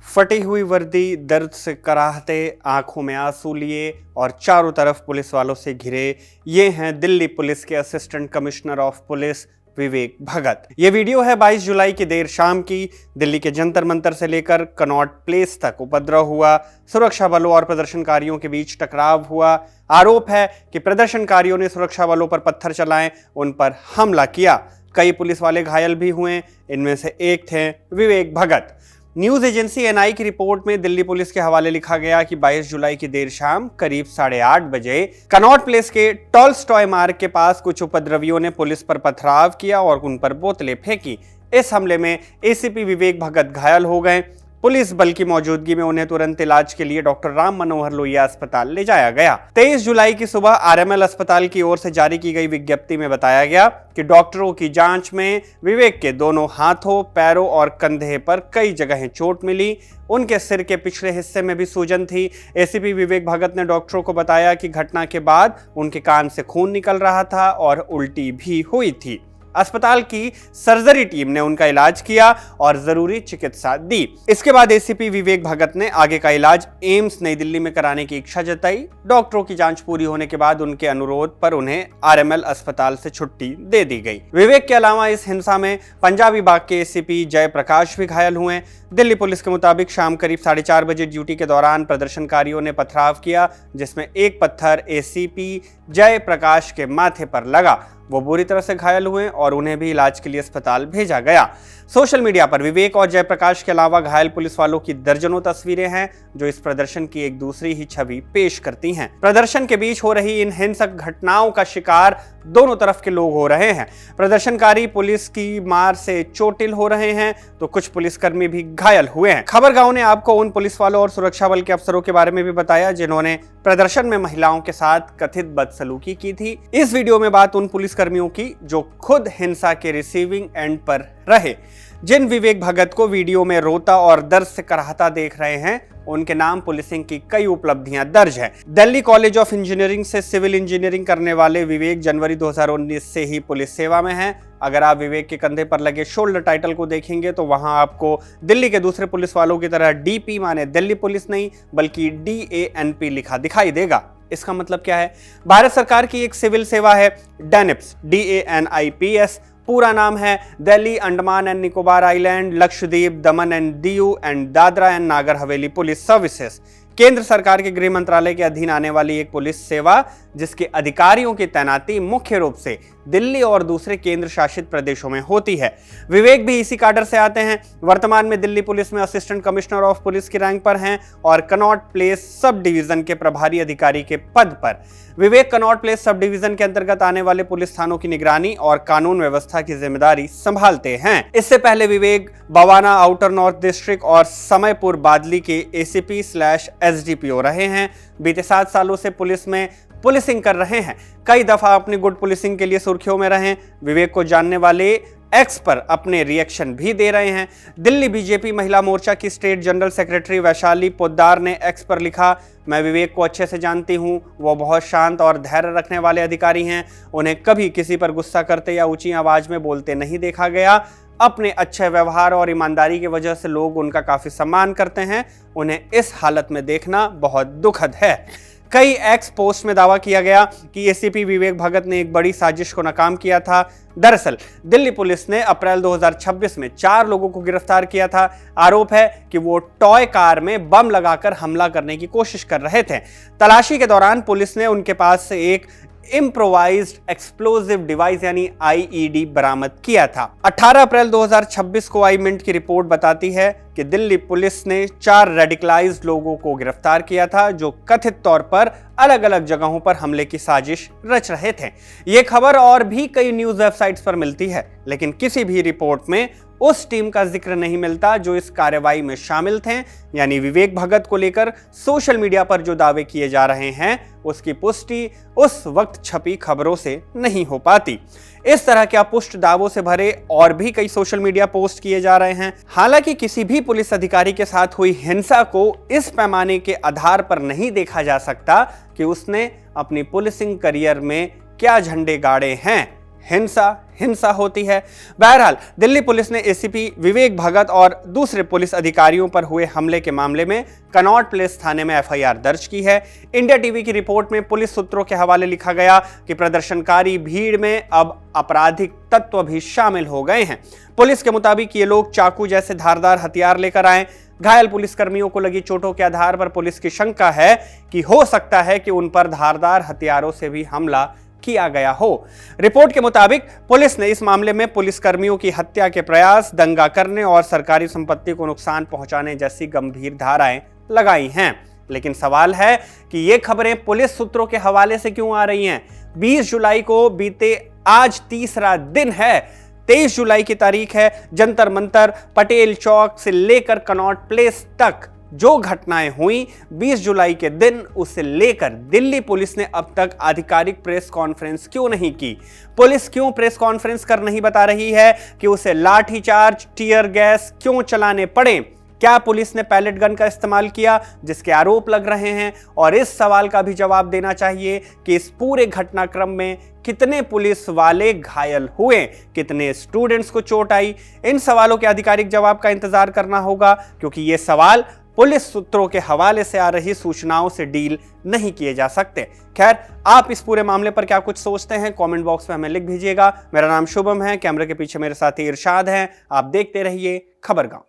फटी हुई वर्दी, दर्द से कराहते, आंखों में आंसू लिए और चारों तरफ पुलिस वालों से घिरे, ये हैं दिल्ली पुलिस के असिस्टेंट कमिश्नर ऑफ पुलिस विवेक भगत। ये वीडियो है 22 जुलाई की देर शाम की। दिल्ली के जंतर मंतर से लेकर कनॉट प्लेस तक उपद्रव हुआ, सुरक्षा बलों और प्रदर्शनकारियों के बीच टकराव हुआ। आरोप है कि प्रदर्शनकारियों ने सुरक्षा बलों पर पत्थर चलाए, उन पर हमला किया। कई पुलिस वाले घायल भी हुए, इनमें से एक थे विवेक भगत। न्यूज एजेंसी एनआई की रिपोर्ट में दिल्ली पुलिस के हवाले लिखा गया कि 22 जुलाई की देर शाम करीब 8:30 बजे कनॉट प्लेस के टॉलस्टॉय मार्ग के पास कुछ उपद्रवियों ने पुलिस पर पथराव किया और उन पर बोतलें फेंकी। इस हमले में एसीपी विवेक भगत घायल हो गए। पुलिस बल की मौजूदगी में उन्हें तुरंत इलाज के लिए डॉक्टर राम मनोहर लोहिया अस्पताल ले जाया गया। 23 जुलाई की सुबह आरएमएल अस्पताल की ओर से जारी की गई विज्ञप्ति में बताया गया कि डॉक्टरों की जांच में विवेक के दोनों हाथों, पैरों और कंधे पर कई जगह चोट मिली। उनके सिर के पिछले हिस्से में भी सूजन थी। एसीपी विवेक भगत ने डॉक्टरों को बताया कि घटना के बाद उनके कान से खून निकल रहा था और उल्टी भी हुई थी। अस्पताल की सर्जरी टीम ने उनका इलाज किया और जरूरी चिकित्सा दी। इसके बाद एसीपी विवेक भगत ने आगे का इलाज एम्स नई दिल्ली में कराने की इच्छा जताई। डॉक्टरों की जांच पूरी होने के बाद उनके अनुरोध पर उन्हें आरएमएल अस्पताल से छुट्टी दे दी गई। विवेक के अलावा इस हिंसा में पंजाबी बाग के एसीपी जयप्रकाश भी घायल हुए। दिल्ली पुलिस के मुताबिक शाम करीब 4:30 बजे ड्यूटी के दौरान प्रदर्शनकारियों ने पथराव किया, जिसमें एक पत्थर एसीपी जयप्रकाश के माथे पर लगा। वो बुरी तरह से घायल हुए और उन्हें भी इलाज के लिए अस्पताल भेजा गया। सोशल मीडिया पर विवेक और जयप्रकाश के अलावा घायल पुलिस वालों की दर्जनों तस्वीरें हैं, जो इस प्रदर्शन की एक दूसरी ही छवि पेश करती हैं। प्रदर्शन के बीच हो रही इन हिंसक घटनाओं का शिकार दोनों तरफ के लोग हो रहे हैं। प्रदर्शनकारी पुलिस की मार से चोटिल हो रहे हैं, तो कुछ पुलिसकर्मी भी घायल हुए हैं। खबरगांव ने आपको उन पुलिस वालों और सुरक्षा बल के अफसरों के बारे में भी बताया जिन्होंने प्रदर्शन में महिलाओं के साथ कथित बदसलूकी की थी। इस वीडियो में बात उन पुलिसकर्मियों की जो खुद हिंसा के रिसीविंग एंड पर रहे। जिन विवेक भगत को वीडियो में रोता और दर्द से कराहता देख रहे हैं, उनके नाम पुलिसिंग की कई उपलब्धियां दर्ज है। दिल्ली कॉलेज ऑफ इंजीनियरिंग से सिविल इंजीनियरिंग करने वाले विवेक जनवरी 2019 से ही पुलिस सेवा में हैं। अगर आप विवेक के कंधे पर लगे शोल्डर टाइटल को देखेंगे तो वहां आपको दिल्ली के दूसरे पुलिस वालों की तरह डीपी माने दिल्ली पुलिस नहीं, बल्कि DANP लिखा दिखाई देगा। इसका मतलब क्या है? भारत सरकार की एक सिविल सेवा है DANIPS, DANIPS। पूरा नाम है Delhi Andaman and Nicobar island, Lakshadweep, Daman and Diu and Dadra and Nagar Haveli police services. केंद्र सरकार के गृह मंत्रालय के अधीन आने वाली एक पुलिस सेवा, जिसके अधिकारियों की तैनाती मुख्य रूप से दिल्ली और दूसरे केंद्र शासित प्रदेशों में होती है। विवेक भी इसी काडर से आते हैं। वर्तमान में दिल्ली पुलिस में असिस्टेंट कमिश्नर ऑफ पुलिस की रैंक पर हैं और कनॉट प्लेस सब डिवीजन के प्रभारी अधिकारी के पद पर। विवेक कनॉट प्लेस सब डिवीजन के अंतर्गत आने वाले पुलिस थानों की निगरानी और कानून व्यवस्था की जिम्मेदारी संभालते हैं। इससे पहले विवेक बवाना आउटर नॉर्थ डिस्ट्रिक्ट और समयपुर बादली के ACP/SDPO रहे हैं। बीते 7 सालों से पुलिस में पुलिसिंग कर रहे हैं। कई दफा अपनी गुड पुलिसिंग के लिए सुर्खियों में रहे। विवेक को जानने वाले एक्स पर अपने रिएक्शन भी दे रहे हैं। दिल्ली बीजेपी महिला मोर्चा की state general secretary Vaishali Poddar ने एक्स पर लिखा, मैं विवेक को अच्छे से जानती हूं। वो बहुत शांत और धैर्य रखने वाले अधिकारी हैं। उन्हें कभी किसी पर गुस्सा करते या ऊंची आवाज में बोलते नहीं देखा गया। अपने अच्छे व्यवहार और ईमानदारी की वजह से लोग उनका काफी सम्मान करते हैं। उन्हें इस हालत में देखना बहुत दुखद है। कई एक्स पोस्ट में दावा किया गया कि एसीपी विवेक भगत ने एक बड़ी साजिश को नाकाम किया था। दरअसल दिल्ली पुलिस ने अप्रैल 2026 में 4 लोगों को गिरफ्तार किया था। आरोप है कि वो टॉय कार में बम लगाकर हमला करने की कोशिश कर रहे थे। तलाशी के दौरान पुलिस ने उनके पास से एक इम्प्रोवाइज्ड एक्सप्लोजिव डिवाइस यानी IED बरामद किया था। 18 अप्रैल 2026 को आई मिंट की रिपोर्ट बताती है कि दिल्ली पुलिस ने 4 रेडिकलाइज्ड लोगों को गिरफ्तार किया था, जो कथित तौर पर अलग अलग जगहों पर हमले की साजिश रच रहे थे। ये खबर और भी कई न्यूज वेबसाइट्स पर मिलती है, लेकिन किसी भी रिपोर्ट में उस टीम का जिक्र नहीं मिलता जो इस कार्रवाई में शामिल थे। यानी विवेक भगत को लेकर सोशल मीडिया पर जो दावे किए जा रहे हैं, उसकी पुष्टि उस वक्त छपी खबरों से नहीं हो पाती। इस तरह के अपुष्ट दावों से भरे और भी कई सोशल मीडिया पोस्ट किए जा रहे हैं। हालांकि किसी भी पुलिस अधिकारी के साथ हुई हिंसा को इस पैमाने के आधार पर नहीं देखा जा सकता कि उसने अपनी पुलिसिंग करियर में क्या झंडे गाड़े हैं। हिंसा हिंसा होती है। बहरहाल दिल्ली पुलिस ने एसीपी विवेक भगत और दूसरे पुलिस अधिकारियों पर हुए हमले के मामले में कनॉट प्लेस थाने में एफआईआर दर्ज की है। इंडिया टीवी की रिपोर्ट में पुलिस सूत्रों के हवाले लिखा गया कि प्रदर्शनकारी भीड़ में अब आपराधिक तत्व भी शामिल हो गए हैं। पुलिस के मुताबिक ये लोग चाकू जैसे धारदार हथियार लेकर आए। घायल पुलिसकर्मियों को लगी चोटों के आधार पर पुलिस की शंका है कि हो सकता है कि उन पर धारदार हथियारों से भी हमला किया गया हो। रिपोर्ट के मुताबिक पुलिस ने इस मामले में पुलिसकर्मियों की हत्या के प्रयास, दंगा करने और सरकारी संपत्ति को नुकसान पहुंचाने जैसी गंभीर धाराएं लगाई हैं। लेकिन सवाल है कि ये खबरें पुलिस सूत्रों के हवाले से क्यों आ रही हैं? 20 जुलाई को बीते आज तीसरा दिन है। 23 जुलाई की तारीख है। जंतर मंतर, पटेल चौक से लेकर कनॉट प्लेस तक जो घटनाएं हुई 20 जुलाई के दिन, उसे लेकर दिल्ली पुलिस ने अब तक आधिकारिक प्रेस कॉन्फ्रेंस क्यों नहीं की? पुलिस क्यों प्रेस कॉन्फ्रेंस कर नहीं बता रही है कि उसे लाठीचार्ज, टीयर गैस क्यों चलाने पड़े? क्या पुलिस ने पैलेट गन का इस्तेमाल किया, जिसके आरोप लग रहे हैं? और इस सवाल का भी जवाब देना चाहिए कि इस पूरे घटनाक्रम में कितने पुलिस वाले घायल हुए, कितने स्टूडेंट्स को चोट आई? इन सवालों के आधिकारिक जवाब का इंतजार करना होगा, क्योंकि ये सवाल पुलिस सूत्रों के हवाले से आ रही सूचनाओं से डील नहीं किए जा सकते। खैर, आप इस पूरे मामले पर क्या कुछ सोचते हैं? कमेंट बॉक्स में हमें लिख भेजिएगा। मेरा नाम शुभम है, कैमरे के पीछे मेरे साथी इरशाद हैं। आप देखते रहिए खबरगांव।